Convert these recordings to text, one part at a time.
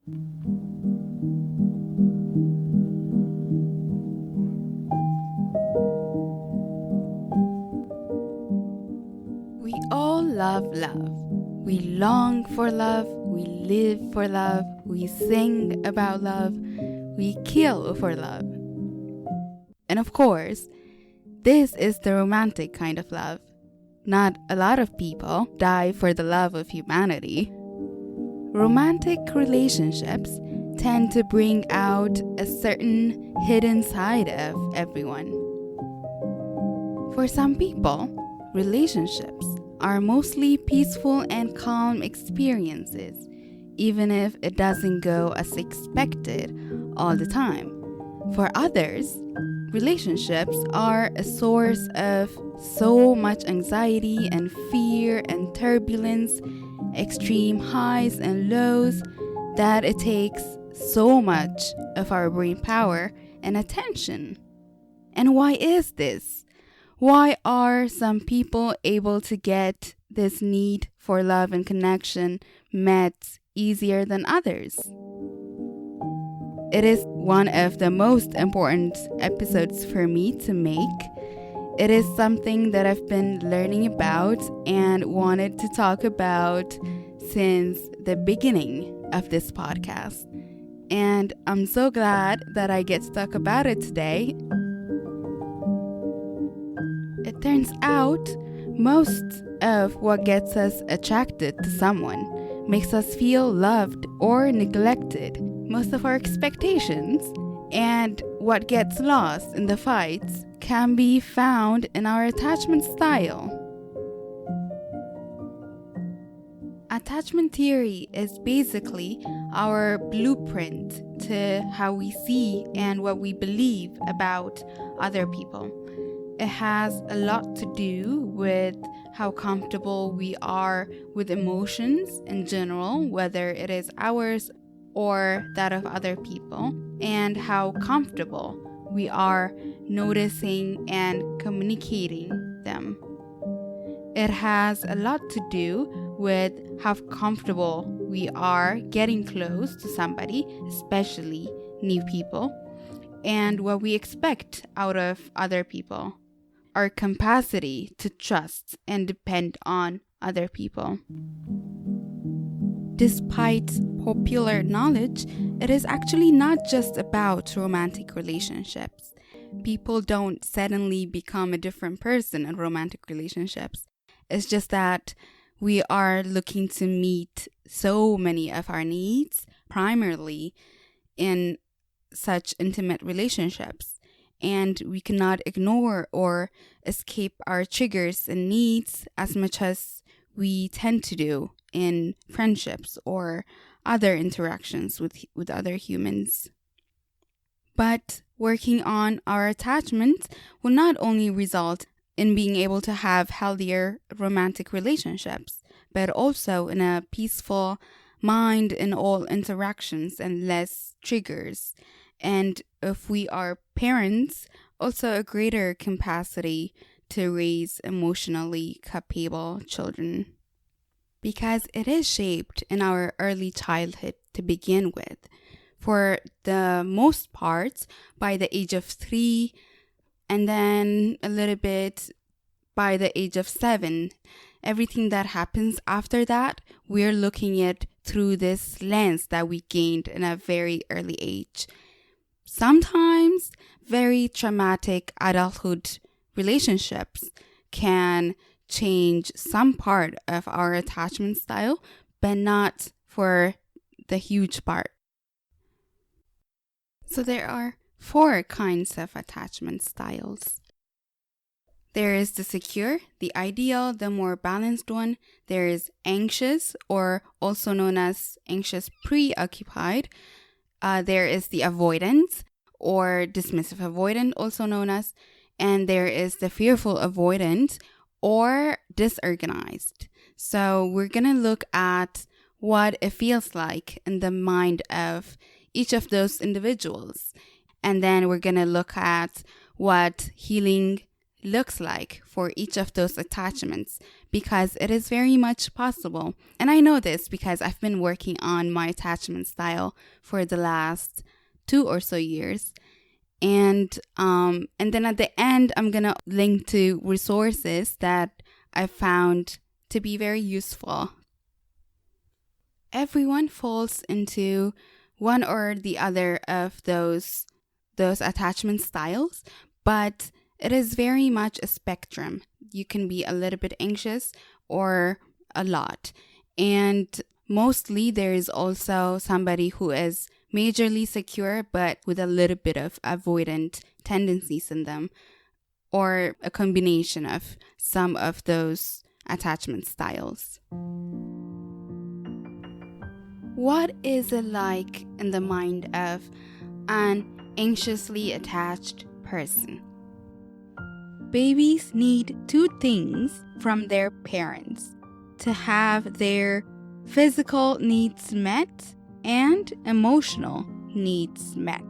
We all love love. We long for love. We live for love. We sing about love. We kill for love. And of course, this is the romantic kind of love. Not a lot of people die for the love of humanity. Romantic relationships tend to bring out a certain hidden side of everyone. For some people, relationships are mostly peaceful and calm experiences, even if it doesn't go as expected all the time. For others, relationships are a source of so much anxiety and fear and turbulence, extreme highs and lows, that it takes so much of our brain power and attention. And why is this? Why are some people able to get this need for love and connection met easier than others? It is one of the most important episodes for me to make. It is something that I've been learning about and wanted to talk about since the beginning of this podcast. And I'm so glad that I get to talk about it today. It turns out most of what gets us attracted to someone makes us feel loved or neglected. Most of our expectations and what gets lost in the fights can be found in our attachment style. Attachment theory is basically our blueprint to how we see and what we believe about other people. It has a lot to do with how comfortable we are with emotions in general, whether it is ours or that of other people, and how comfortable we are noticing and communicating them. It has a lot to do with how comfortable we are getting close to somebody, especially new people, and what we expect out of other people. Our capacity to trust and depend on other people. Despite popular knowledge, it is actually not just about romantic relationships. People don't suddenly become a different person in romantic relationships. It's just that we are looking to meet so many of our needs, primarily in such intimate relationships. And we cannot ignore or escape our triggers and needs as much as we tend to do in friendships or other interactions with other humans. But working on our attachments will not only result in being able to have healthier romantic relationships, but also in a peaceful mind in all interactions and less triggers. And if we are parents, also a greater capacity to raise emotionally capable children. Because it is shaped in our early childhood to begin with. For the most part, by the age of 3, and then a little bit by the age of 7. Everything that happens after that, we're looking at through this lens that we gained in a very early age. Sometimes very traumatic adulthood relationships can change some part of our attachment style, but not for the huge part. So there are 4 kinds of attachment styles. There is the secure, the ideal, the more balanced one. There is anxious, or also known as anxious preoccupied. There is the avoidant, or dismissive avoidant, also known as. And there is the fearful avoidant, or disorganized. So we're going to look at what it feels like in the mind of each of those individuals. And then we're going to look at what healing looks like for each of those attachments, because it is very much possible. And I know this because I've been working on my attachment style for the last 2 or so years. And then at the end, I'm going to link to resources that I found to be very useful. Everyone falls into one or the other of those attachment styles, but it is very much a spectrum. You can be a little bit anxious or a lot. And mostly there is also somebody who is majorly secure, but with a little bit of avoidant tendencies in them, or a combination of some of those attachment styles. What is it like in the mind of an anxiously attached person? Babies need 2 things from their parents: to have their physical needs met and emotional needs met.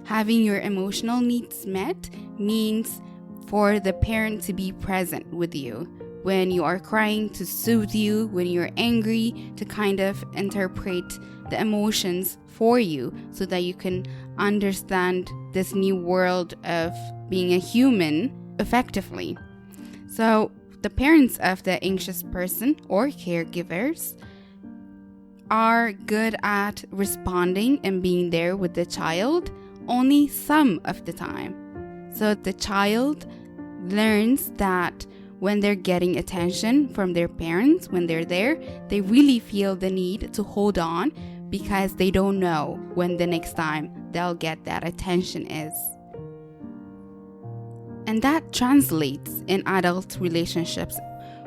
Having your emotional needs met means for the parent to be present with you when you are crying, to soothe you, when you're angry, to kind of interpret the emotions for you so that you can understand this new world of being a human effectively. So the parents of the anxious person or caregivers are good at responding and being there with the child only some of the time. So the child learns that when they're getting attention from their parents, when they're there, they really feel the need to hold on because they don't know when the next time they'll get that attention is. And that translates in adult relationships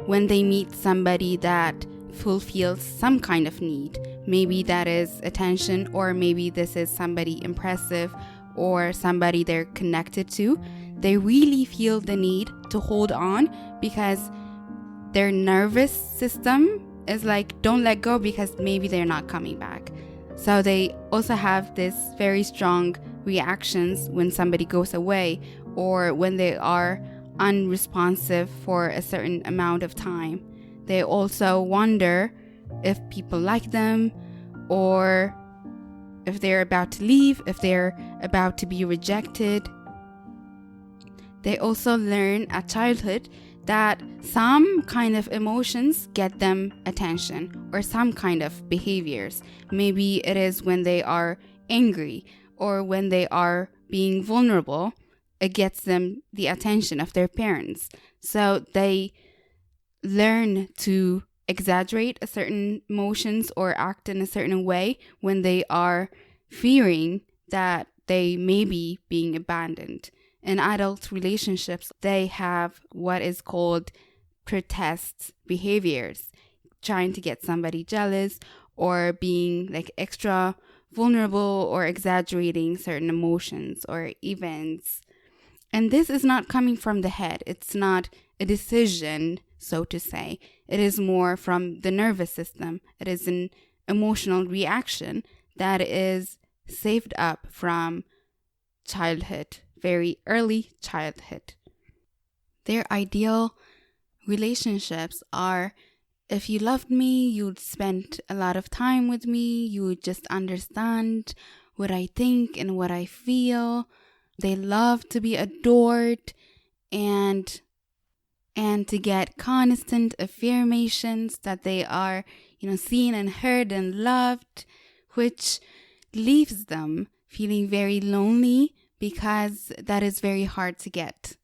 when they meet somebody that fulfills some kind of need. Maybe that is attention, or maybe this is somebody impressive or somebody they're connected to. They really feel the need to hold on because their nervous system is like, don't let go because maybe they're not coming back. So they also have this very strong reactions when somebody goes away or when they are unresponsive for a certain amount of time. They also wonder if people like them, or if they're about to leave, if they're about to be rejected. They also learn at childhood that some kind of emotions get them attention, or some kind of behaviors. Maybe it is when they are angry or when they are being vulnerable, it gets them the attention of their parents. So they learn to exaggerate a certain emotions or act in a certain way when they are fearing that they may be being abandoned. In adult relationships, they have what is called protest behaviors, trying to get somebody jealous or being like extra vulnerable or exaggerating certain emotions or events. And this is not coming from the head. It's not a decision, so to say. It is more from the nervous system. It is an emotional reaction that is saved up from childhood, very early childhood. Their ideal relationships are, if you loved me, you'd spend a lot of time with me, you would just understand what I think and what I feel. They love to be adored and to get constant affirmations that they are, seen and heard and loved, which leaves them feeling very lonely because that is very hard to get.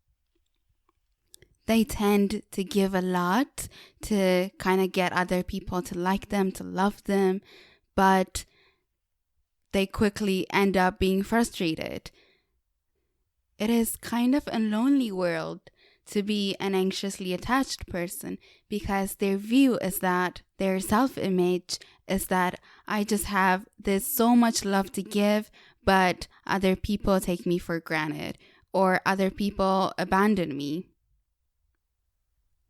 They tend to give a lot to kind of get other people to like them, to love them, but they quickly end up being frustrated. It is kind of a lonely world to be an anxiously attached person, because their view is that their self-image is that I just have this so much love to give, but other people take me for granted, or other people abandon me.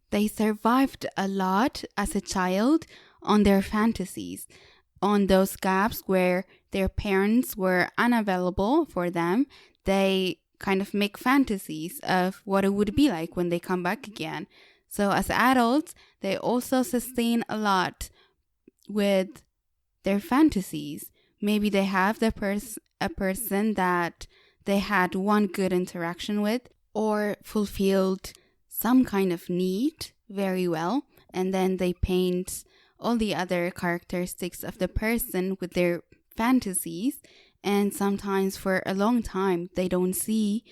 They survived a lot as a child on their fantasies, on those gaps where their parents were unavailable for them. They kind of make fantasies of what it would be like when they come back again. So as adults, they also sustain a lot with their fantasies. Maybe they have a person that they had one good interaction with or fulfilled some kind of need very well, and then they paint all the other characteristics of the person with their fantasies, and sometimes for a long time they don't see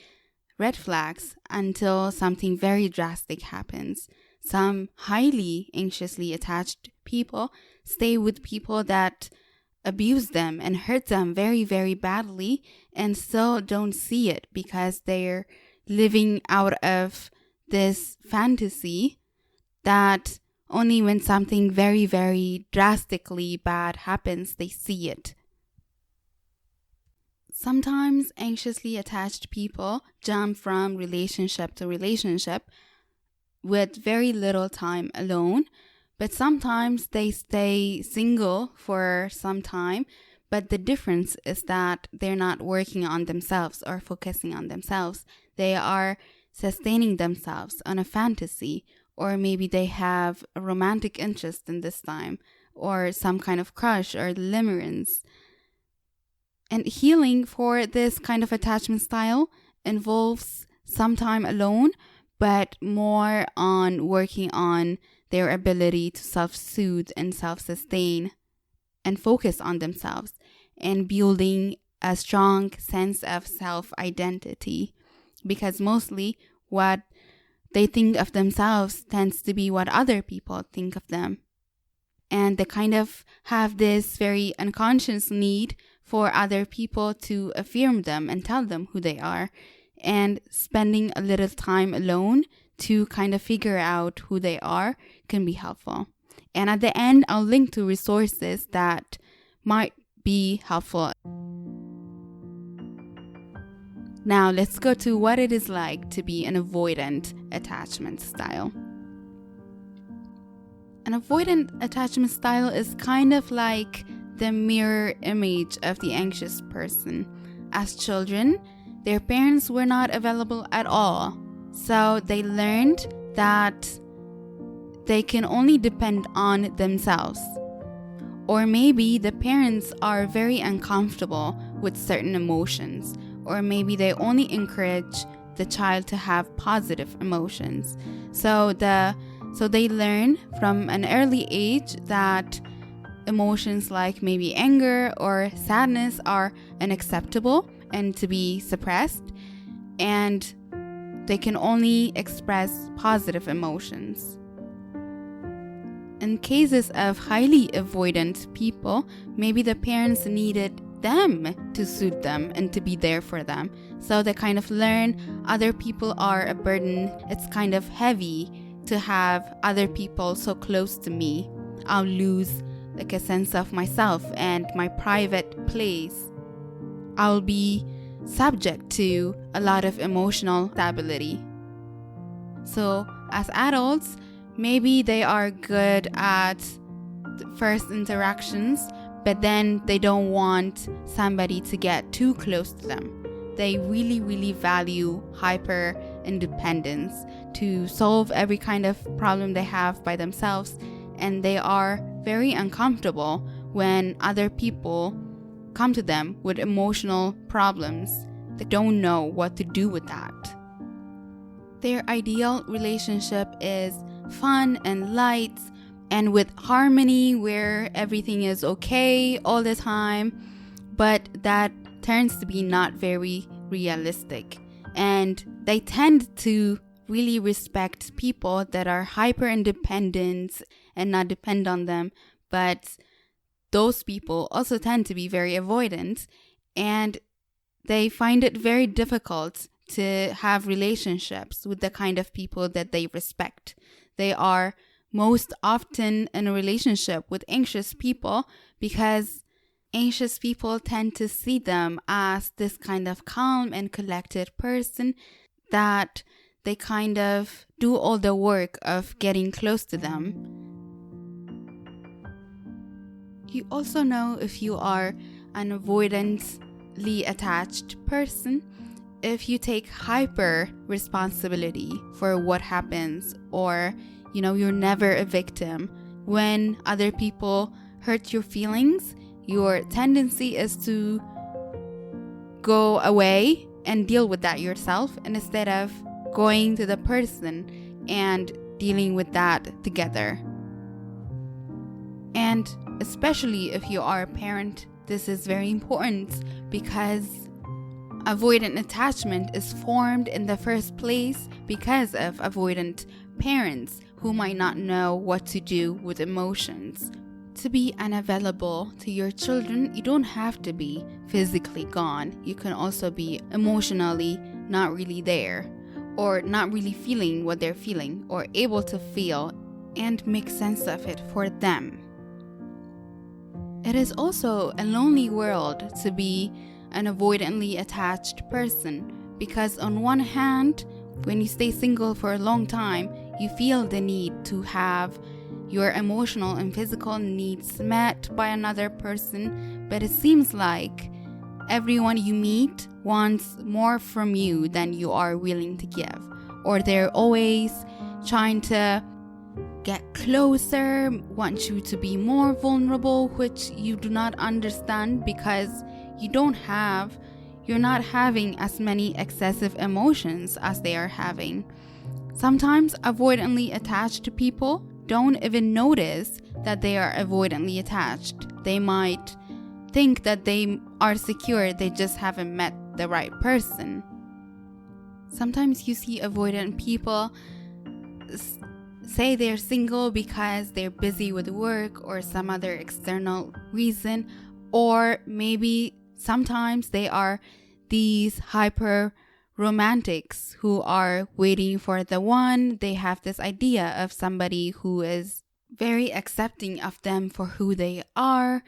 red flags until something very drastic happens. Some highly anxiously attached people stay with people that abuse them and hurt them very, very badly, and still don't see it because they're living out of this fantasy that only when something very, very drastically bad happens, they see it. Sometimes anxiously attached people jump from relationship to relationship with very little time alone, but sometimes they stay single for some time. But the difference is that they're not working on themselves or focusing on themselves. They are sustaining themselves on a fantasy, or maybe they have a romantic interest in this time, or some kind of crush or limerence. And healing for this kind of attachment style involves some time alone, but more on working on their ability to self-soothe and self-sustain and focus on themselves and building a strong sense of self-identity, because mostly what they think of themselves tends to be what other people think of them. And they kind of have this very unconscious need for other people to affirm them and tell them who they are, and spending a little time alone to kind of figure out who they are can be helpful. And at the end, I'll link to resources that might be helpful. Now let's go to what it is like to be an avoidant attachment style. An avoidant attachment style is kind of like the mirror image of the anxious person. As children, their parents were not available at all, so they learned that they can only depend on themselves. Or maybe the parents are very uncomfortable with certain emotions, or maybe they only encourage the child to have positive emotions. So they learn from an early age that emotions like maybe anger or sadness are unacceptable and to be suppressed, and they can only express positive emotions. In cases of highly avoidant people, maybe the parents needed them to soothe them and to be there for them. So they kind of learn other people are a burden. It's kind of heavy to have other people so close to me. I'll lose like a sense of myself and my private place. I'll be subject to a lot of emotional stability. So as adults, maybe they are good at the first interactions, but then they don't want somebody to get too close to them. They really, really value hyper independence to solve every kind of problem they have by themselves, and they are very uncomfortable when other people come to them with emotional problems. They don't know what to do with that. Their ideal relationship is fun and light and with harmony where everything is okay all the time, but that turns to be not very realistic. And they tend to really respect people that are hyper independent and not depend on them, but those people also tend to be very avoidant, and they find it very difficult to have relationships with the kind of people that they respect. They are most often in a relationship with anxious people because anxious people tend to see them as this kind of calm and collected person that they kind of do all the work of getting close to them. You also know if you are an avoidantly attached person if you take hyper responsibility for what happens, or you're never a victim when other people hurt your feelings, your tendency is to go away and deal with that yourself instead of going to the person and dealing with that together. And especially if you are a parent, this is very important, because avoidant attachment is formed in the first place because of avoidant parents who might not know what to do with emotions. To be unavailable to your children, you don't have to be physically gone. You can also be emotionally not really there, or not really feeling what they're feeling, or able to feel and make sense of it for them. It is also a lonely world to be an avoidantly attached person, because on one hand, when you stay single for a long time, you feel the need to have your emotional and physical needs met by another person, but it seems like everyone you meet wants more from you than you are willing to give, or they're always trying to get closer, want you to be more vulnerable, which you do not understand because you're not having as many excessive emotions as they are having. Sometimes avoidantly attached people don't even notice that they are avoidantly attached. They might think that they are secure, they just haven't met the right person. Sometimes you see avoidant people say they're single because they're busy with work or some other external reason, or maybe sometimes they are these hyper romantics who are waiting for the one. They have this idea of somebody who is very accepting of them for who they are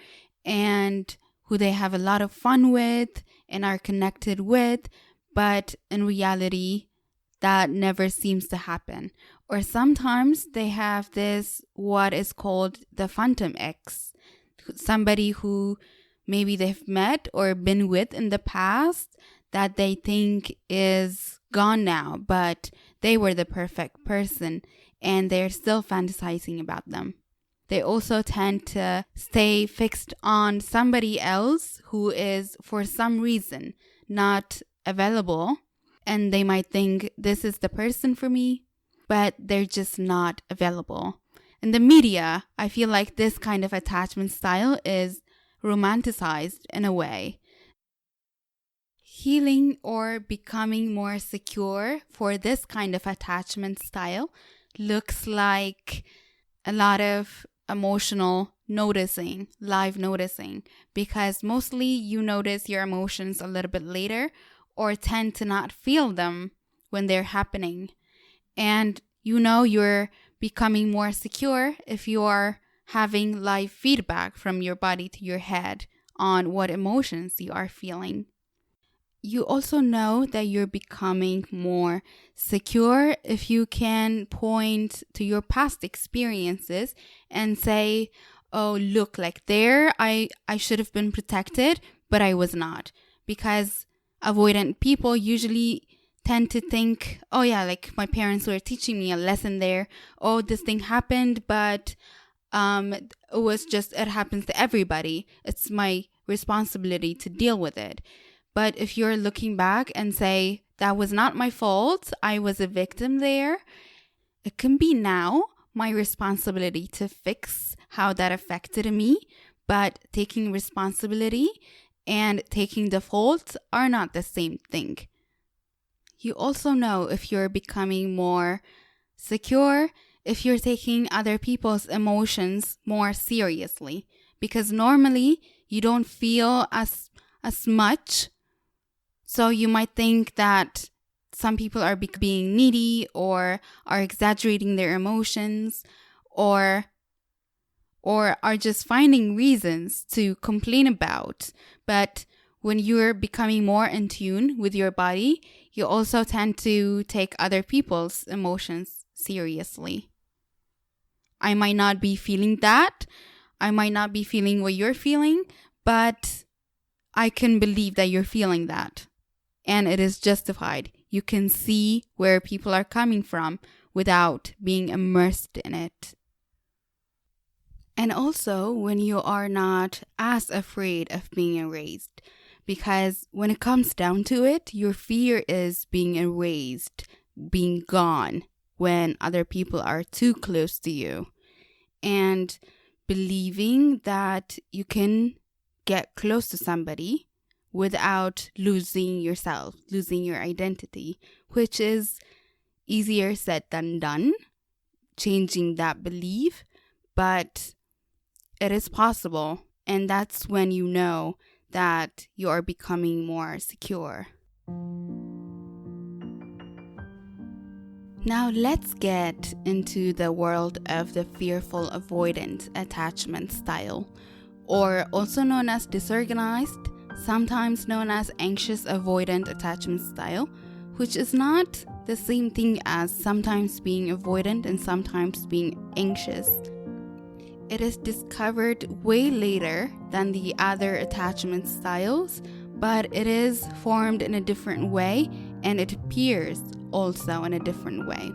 and who they have a lot of fun with and are connected with, but in reality, that never seems to happen. Or sometimes they have this, what is called the phantom ex, somebody who maybe they've met or been with in the past that they think is gone now, but they were the perfect person and they're still fantasizing about them. They also tend to stay fixed on somebody else who is, for some reason, not available, and they might think this is the person for me, but they're just not available. In the media, I feel like this kind of attachment style is romanticized in a way. Healing or becoming more secure for this kind of attachment style looks like a lot of emotional noticing, live noticing, because mostly you notice your emotions a little bit later or tend to not feel them when they're happening. And you're becoming more secure if you are having live feedback from your body to your head on what emotions you are feeling. You also know that you're becoming more secure if you can point to your past experiences and say, oh, look, like there, I should have been protected, but I was not. Because avoidant people usually tend to think, oh yeah, like my parents were teaching me a lesson there. Oh, this thing happened, but it happens to everybody. It's my responsibility to deal with it. But if you're looking back and say, that was not my fault, I was a victim there, it can be now my responsibility to fix how that affected me. But taking responsibility and taking the fault are not the same thing. You also know if you're becoming more secure, if you're taking other people's emotions more seriously. Because normally you don't feel as much. So you might think that some people are being needy or are exaggerating their emotions or are just finding reasons to complain about. But when you're becoming more in tune with your body, you also tend to take other people's emotions seriously. I might not be feeling that. I might not be feeling what you're feeling, but I can believe that you're feeling that. and it is justified. You can see where people are coming from without being immersed in it. And also when you are not as afraid of being erased, because when it comes down to it, your fear is being erased, being gone when other people are too close to you, and believing that you can get close to somebody without losing yourself, losing your identity, which is easier said than done, changing that belief, but it is possible, and that's when you know that you are becoming more secure. Now let's get into the world of the fearful avoidant attachment style, or also known as disorganized, sometimes known as anxious avoidant attachment style, which is not the same thing as sometimes being avoidant and sometimes being anxious. It is discovered way later than the other attachment styles, but it is formed in a different way and it appears also in a different way.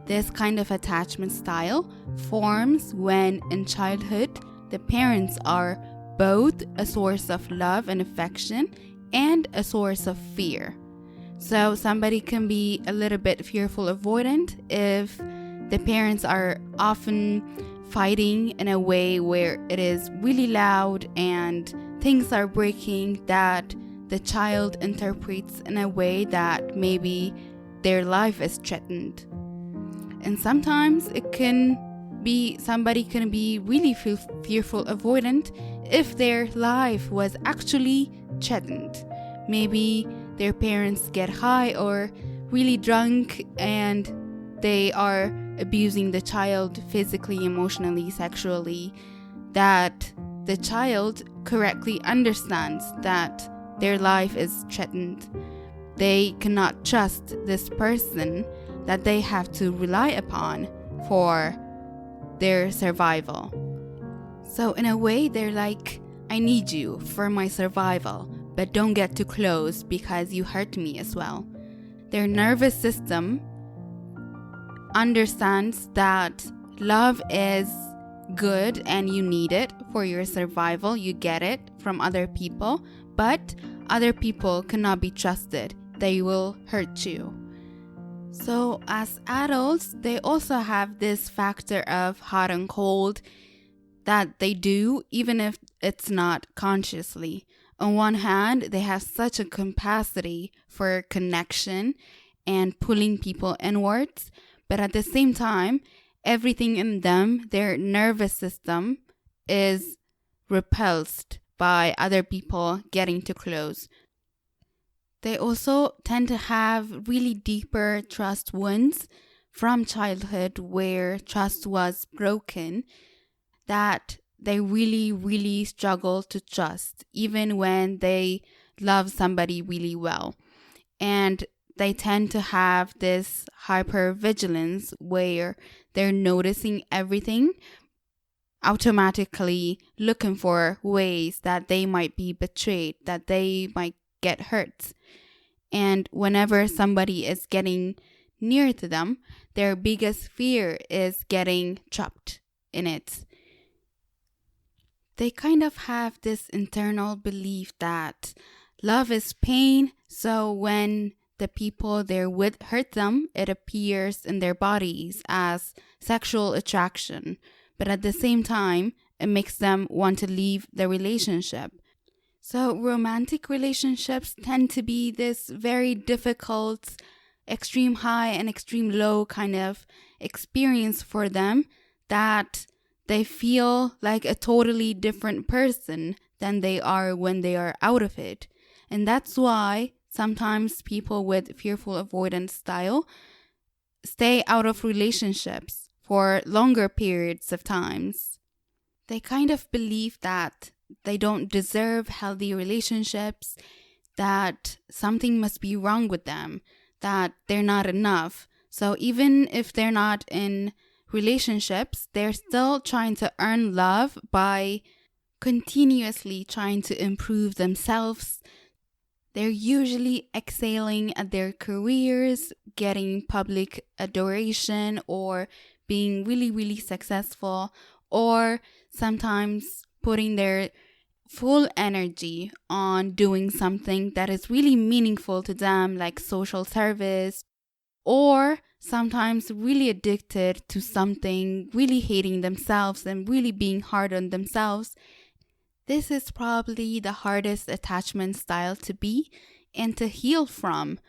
This kind of attachment style forms when in childhood the parents are both a source of love and affection and a source of fear. So somebody can be a little bit fearful avoidant if the parents are often fighting in a way where it is really loud and things are breaking that the child interprets in a way that maybe their life is threatened. And sometimes it can be somebody can be really fearful avoidant if their life was actually threatened. Maybe their parents get high or really drunk and they are abusing the child physically, emotionally, sexually, that the child correctly understands that their life is threatened. They cannot trust this person that they have to rely upon for their survival. So in a way, they're like, I need you for my survival, but don't get too close because you hurt me as well. Their nervous system understands that love is good and you need it for your survival. You get it from other people, but other people cannot be trusted. They will hurt you. So as adults, they also have this factor of hot and cold that they do, even if it's not consciously. On one hand, they have such a capacity for connection and pulling people inwards, but at the same time, everything in them, their nervous system, is repulsed by other people getting too close. They also tend to have really deeper trust wounds from childhood where trust was broken, that they really, really struggle to trust, even when they love somebody really well. And they tend to have this hypervigilance where they're noticing everything, automatically looking for ways that they might be betrayed, that they might get hurt. And whenever somebody is getting near to them, their biggest fear is getting trapped in it. They kind of have this internal belief that love is pain, so when the people they're with hurt them, it appears in their bodies as sexual attraction. But at the same time, it makes them want to leave the relationship. So romantic relationships tend to be this very difficult, extreme high and extreme low kind of experience for them, that they feel like a totally different person than they are when they are out of it. And that's why sometimes people with fearful avoidance style stay out of relationships for longer periods of times. They kind of believe that they don't deserve healthy relationships, that something must be wrong with them, that they're not enough. So even if they're not in relationships, they're still trying to earn love by continuously trying to improve themselves, They're usually excelling at their careers, getting public adoration, or being really, really successful, or sometimes putting their full energy on doing something that is really meaningful to them, like social service, or sometimes really addicted to something, really hating themselves and really being hard on themselves. This is probably the hardest attachment style to be and to heal from.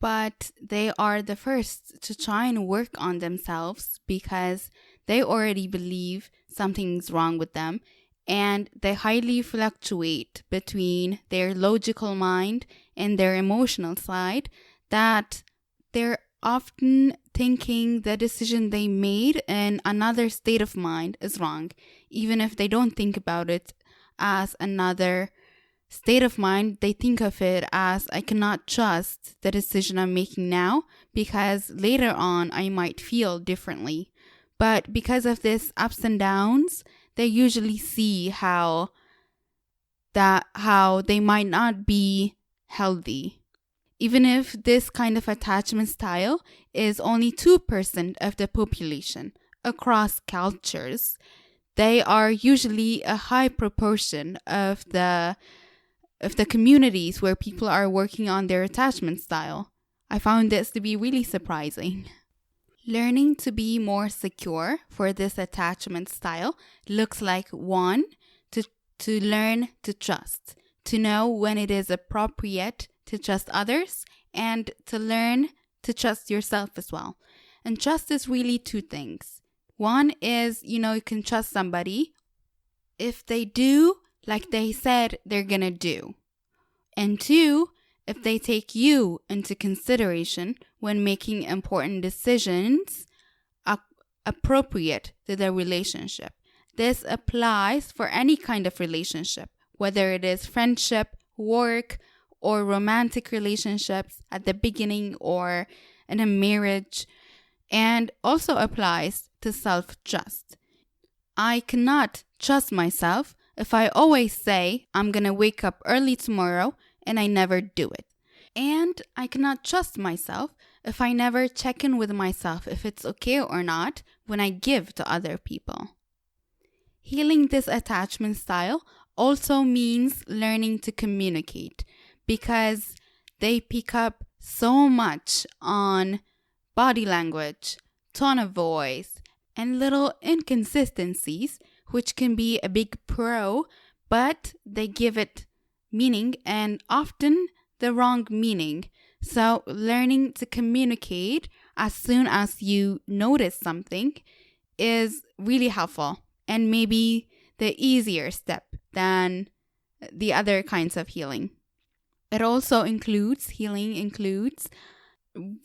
But they are the first to try and work on themselves because they already believe something's wrong with them, and they highly fluctuate between their logical mind and their emotional side, that they're often thinking the decision they made in another state of mind is wrong, even if they don't think about it as another state of mind. They think of it as, I cannot trust the decision I'm making now because later on I might feel differently. But because of this ups and downs, they usually see how they might not be healthy. Even if this kind of attachment style is only 2% of the population across cultures, they are usually a high proportion of the communities where people are working on their attachment style. I found this to be really surprising. Learning to be more secure for this attachment style looks like 1, to learn to trust, to know when it is appropriate to trust others, and to learn to trust yourself as well. And trust is really 2 things. 1 is, you can trust somebody if they do like they said they're gonna do. And 2, if they take you into consideration when making important decisions appropriate to their relationship. This applies for any kind of relationship, whether it is friendship, work, or romantic relationships at the beginning or in a marriage, and also applies to self-trust. I cannot trust myself if I always say I'm gonna wake up early tomorrow and I never do it. And I cannot trust myself if I never check in with myself if it's okay or not when I give to other people. Healing this attachment style also means learning to communicate, because they pick up so much on body language, tone of voice, and little inconsistencies, which can be a big pro, but they give it meaning and often the wrong meaning. So learning to communicate as soon as you notice something is really helpful, and maybe the easier step than the other kinds of healing. It also includes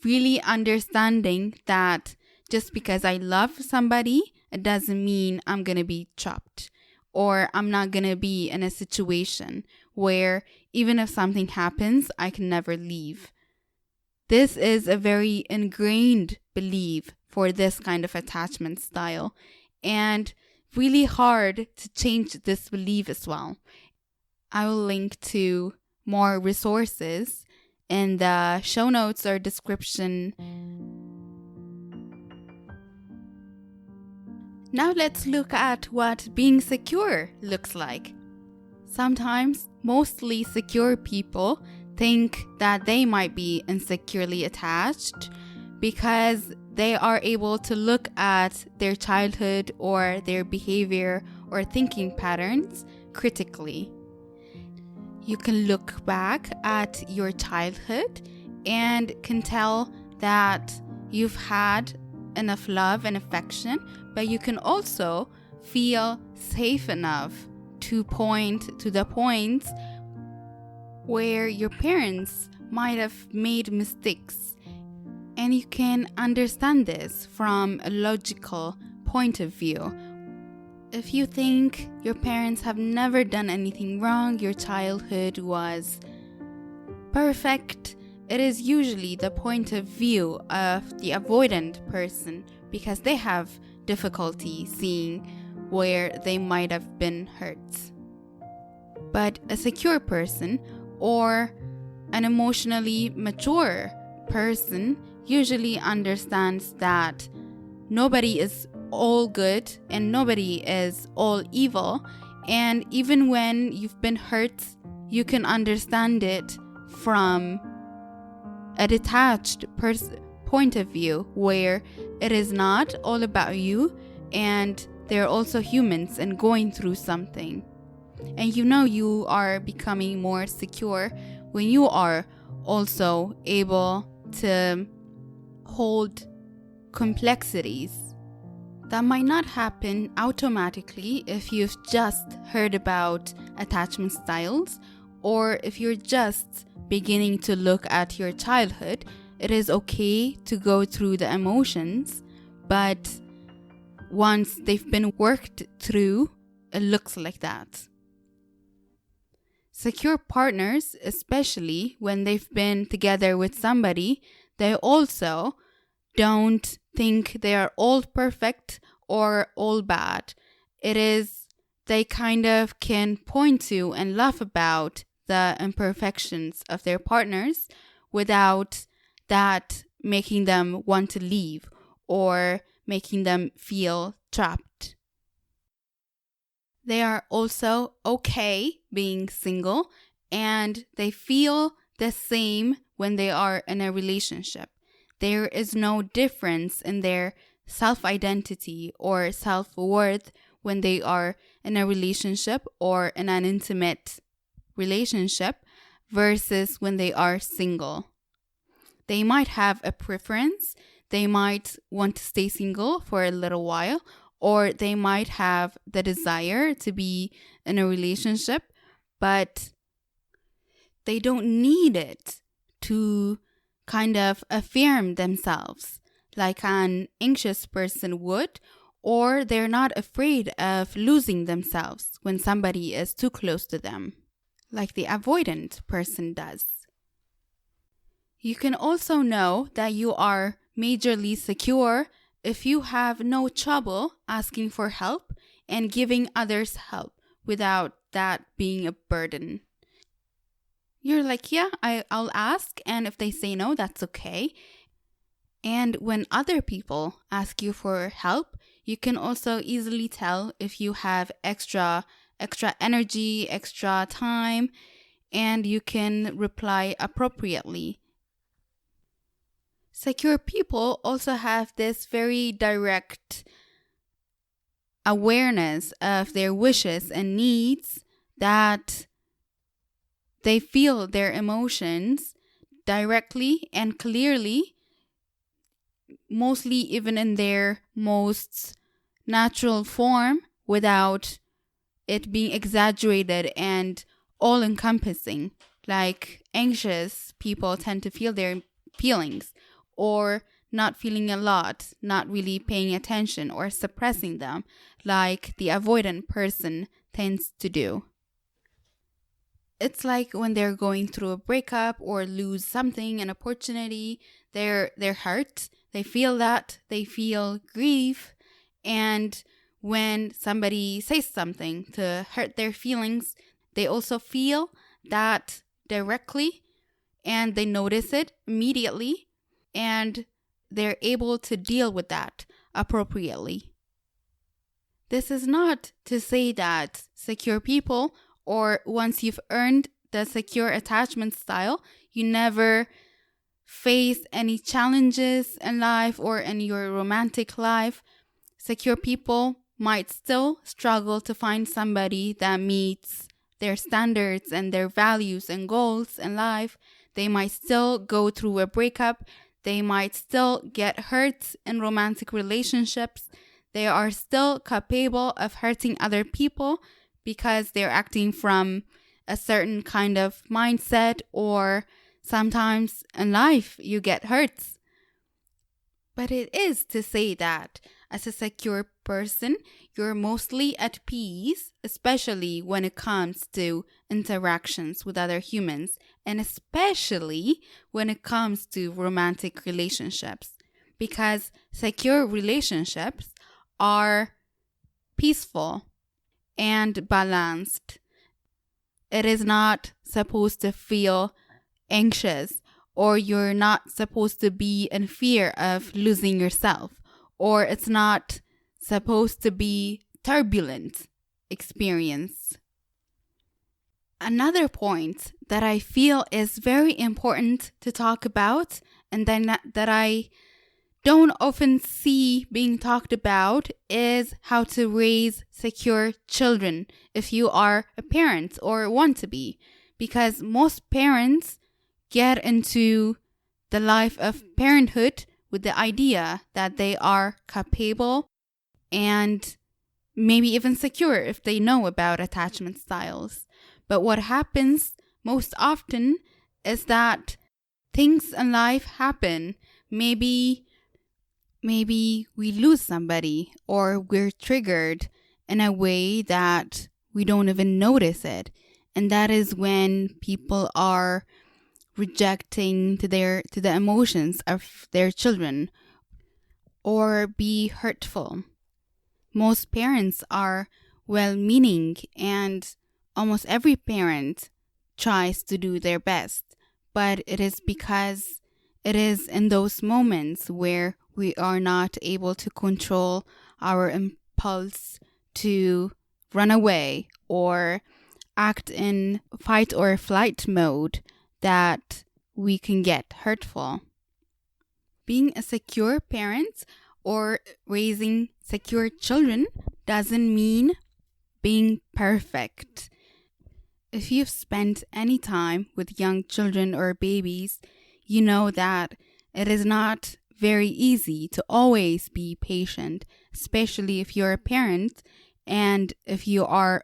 really understanding that just because I love somebody, it doesn't mean I'm going to be trapped, or I'm not going to be in a situation where even if something happens, I can never leave. This is a very ingrained belief for this kind of attachment style, and really hard to change this belief as well. I will link to more resources in the show notes or description. Now let's look at what being secure looks like. Sometimes mostly secure people think that they might be insecurely attached because they are able to look at their childhood or their behavior or thinking patterns critically. You can look back at your childhood and can tell that you've had enough love and affection, but you can also feel safe enough to point to the points where your parents might have made mistakes. And you can understand this from a logical point of view. If you think your parents have never done anything wrong, your childhood was perfect, it is usually the point of view of the avoidant person, because they have difficulty seeing where they might have been hurt. But a secure person or an emotionally mature person usually understands that nobody is all good and nobody is all evil. And even when you've been hurt, you can understand it from a detached point of view where it is not all about you and they're also humans and going through something. And you are becoming more secure when you are also able to hold complexities that might not happen automatically if you've just heard about attachment styles, or if you're just beginning to look at your childhood. It is okay to go through the emotions, but once they've been worked through, it looks like that. Secure partners, especially when they've been together with somebody, they also don't think they are all perfect or all bad. It is, they kind of can point to and laugh about the imperfections of their partners without that making them want to leave or making them feel trapped. They are also okay being single, and they feel the same when they are in a relationship. There is no difference in their self-identity or self-worth when they are in a relationship or in an intimate relationship versus when they are single. They might have a preference. They might want to stay single for a little while, or they might have the desire to be in a relationship, but they don't need it to kind of affirm themselves like an anxious person would, or they're not afraid of losing themselves when somebody is too close to them, like the avoidant person does. You can also know that you are majorly secure if you have no trouble asking for help and giving others help without that being a burden. You're like, yeah, I'll ask, and if they say no, that's okay. And when other people ask you for help, you can also easily tell if you have extra energy, extra time, and you can reply appropriately. Secure people also have this very direct awareness of their wishes and needs, that they feel their emotions directly and clearly, mostly even in their most natural form, without it being exaggerated and all-encompassing. Like anxious people tend to feel their feelings, or not feeling a lot, not really paying attention or suppressing them, like the avoidant person tends to do. It's like when they're going through a breakup or lose something, an opportunity, they're hurt. They feel that, they feel grief, and when somebody says something to hurt their feelings, they also feel that directly, and they notice it immediately, and they're able to deal with that appropriately. This is not to say that secure people, or once you've earned the secure attachment style, you never face any challenges in life or in your romantic life. Secure people might still struggle to find somebody that meets their standards and their values and goals in life. They might still go through a breakup. They might still get hurt in romantic relationships. They are still capable of hurting other people because they're acting from a certain kind of mindset, or sometimes in life you get hurt. But it is to say that as a secure person, you're mostly at peace, especially when it comes to interactions with other humans, and especially when it comes to romantic relationships, because secure relationships are peaceful and balanced. it is not supposed to feel anxious, or you're not supposed to be in fear of losing yourself, or it's not supposed to be turbulent experience. Another point that I feel is very important to talk about, and then that I don't often see being talked about, is how to raise secure children if you are a parent or want to be. Because most parents get into the life of parenthood with the idea that they are capable and maybe even secure if they know about attachment styles. But what happens most often is that things in life happen. Maybe we lose somebody, or we're triggered in a way that we don't even notice it. And that is when people are rejecting to the emotions of their children, or be hurtful. Most parents are well-meaning, and almost every parent tries to do their best, but it is because it is in those moments where we are not able to control our impulse to run away or act in fight or flight mode that we can get hurtful. Being a secure parent or raising secure children doesn't mean being perfect. If you've spent any time with young children or babies, you know that it is not very easy to always be patient, especially if you're a parent and if you are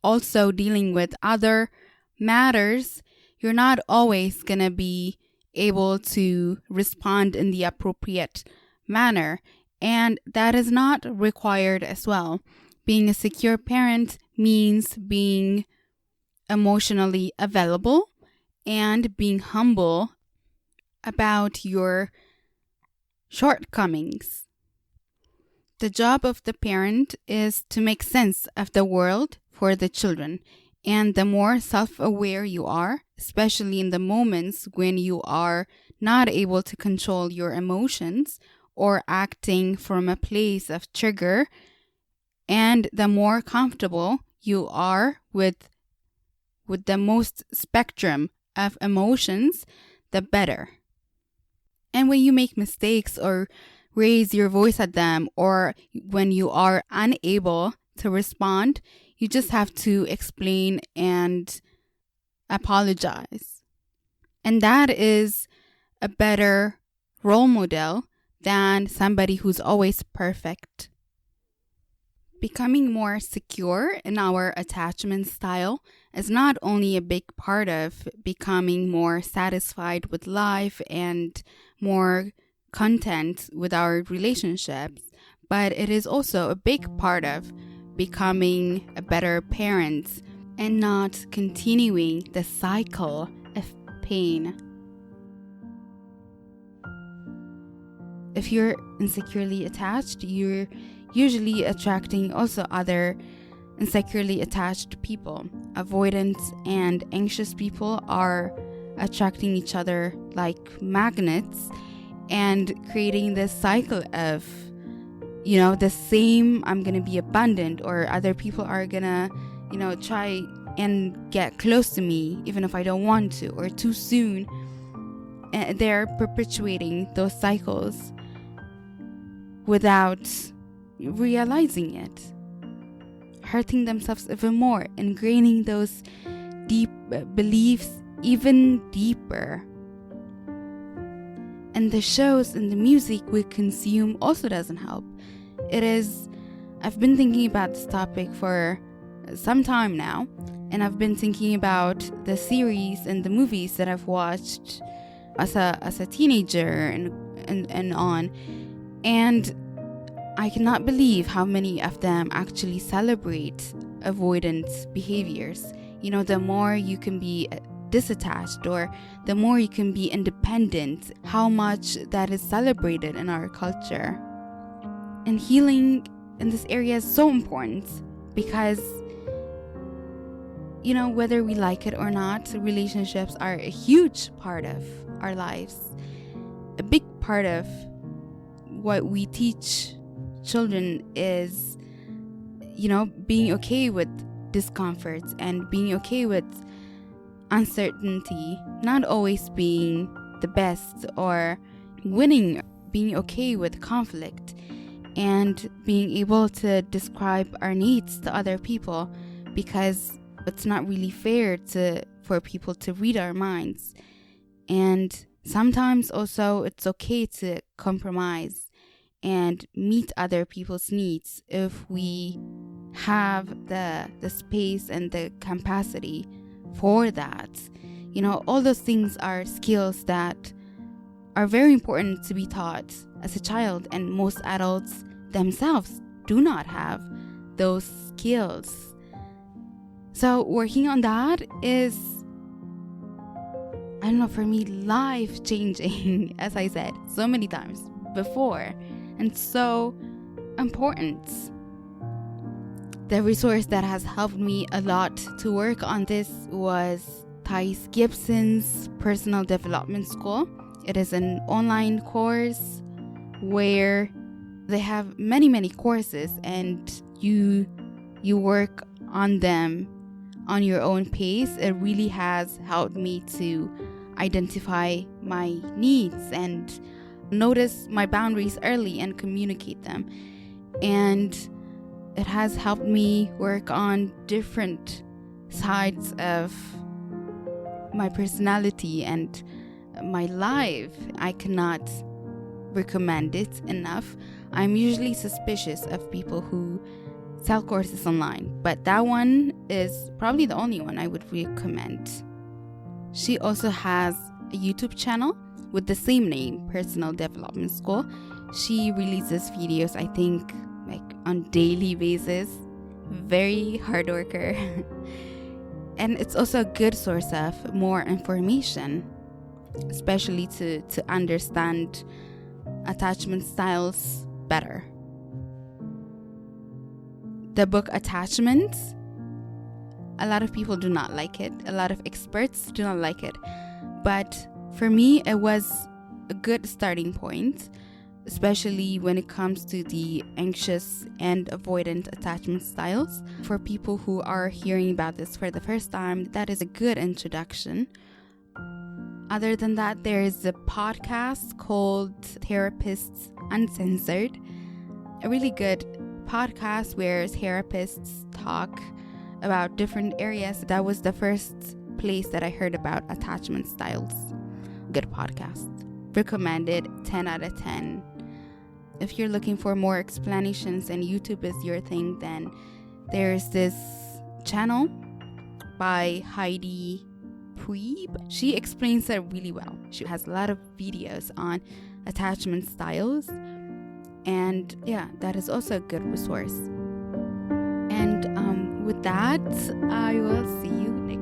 also dealing with other matters. You're not always going to be able to respond in the appropriate manner, and that is not required as well. Being a secure parent means being emotionally available and being humble about your shortcomings. The job of the parent is to make sense of the world for the children, and the more self-aware you are, especially in the moments when you are not able to control your emotions or acting from a place of trigger, and the more comfortable you are with the most spectrum of emotions, the better. And when you make mistakes or raise your voice at them, or when you are unable to respond, you just have to explain and apologize. And that is a better role model than somebody who's always perfect. Becoming more secure in our attachment style is not only a big part of becoming more satisfied with life and more content with our relationships, but it is also a big part of becoming a better parent and not continuing the cycle of pain. If you're insecurely attached, you're usually attracting also other insecurely attached people. Avoidant and anxious people are attracting each other like magnets and creating this cycle of, the same, I'm going to be abundant, or other people are going to, try and get close to me even if I don't want to, or too soon. And they're perpetuating those cycles without realizing it, hurting themselves even more, ingraining those deep beliefs even deeper. And the shows and the music we consume also doesn't help. I've been thinking about this topic for some time now, and I've been thinking about the series and the movies that I've watched as a teenager and on, and I cannot believe how many of them actually celebrate avoidant behaviors. The more you can be disattached, or the more you can be independent, how much that is celebrated in our culture. And healing in this area is so important because, whether we like it or not, relationships are a huge part of our lives. A big part of what we teach children is, being okay with discomfort and being okay with uncertainty, not always being the best or winning, being okay with conflict, and being able to describe our needs to other people, because it's not really fair for people to read our minds. And sometimes also it's okay to compromise and meet other people's needs if we have the space and the capacity for that. All those things are skills that are very important to be taught as a child, and most adults themselves do not have those skills. So working on that is, for me, life-changing, as I said so many times before, and so important. The resource that has helped me a lot to work on this was Thais Gibson's Personal Development School. It is an online course where they have many, many courses, and you work on them on your own pace. It really has helped me to identify my needs and notice my boundaries early and communicate them. And it has helped me work on different sides of my personality and my life. I cannot recommend it enough. I'm usually suspicious of people who sell courses online, but that one is probably the only one I would recommend. She also has a YouTube channel with the same name, Personal Development School. She releases videos, I think, on daily basis. Very hard worker. And it's also a good source of more information, especially to understand attachment styles better. The book Attachment, a lot of people do not like it. A lot of experts do not like it. But for me, it was a good starting point, especially when it comes to the anxious and avoidant attachment styles. For people who are hearing about this for the first time, that is a good introduction. Other than that, there is a podcast called Therapists Uncensored, a really good podcast where therapists talk about different areas. That was the first place that I heard about attachment styles. Good podcast. Recommended, 10 out of 10. If you're looking for more explanations and YouTube is your thing, then there's this channel by Heidi Puib. She explains it really well. She has a lot of videos on attachment styles. And yeah, that is also a good resource. And with that, I will see you next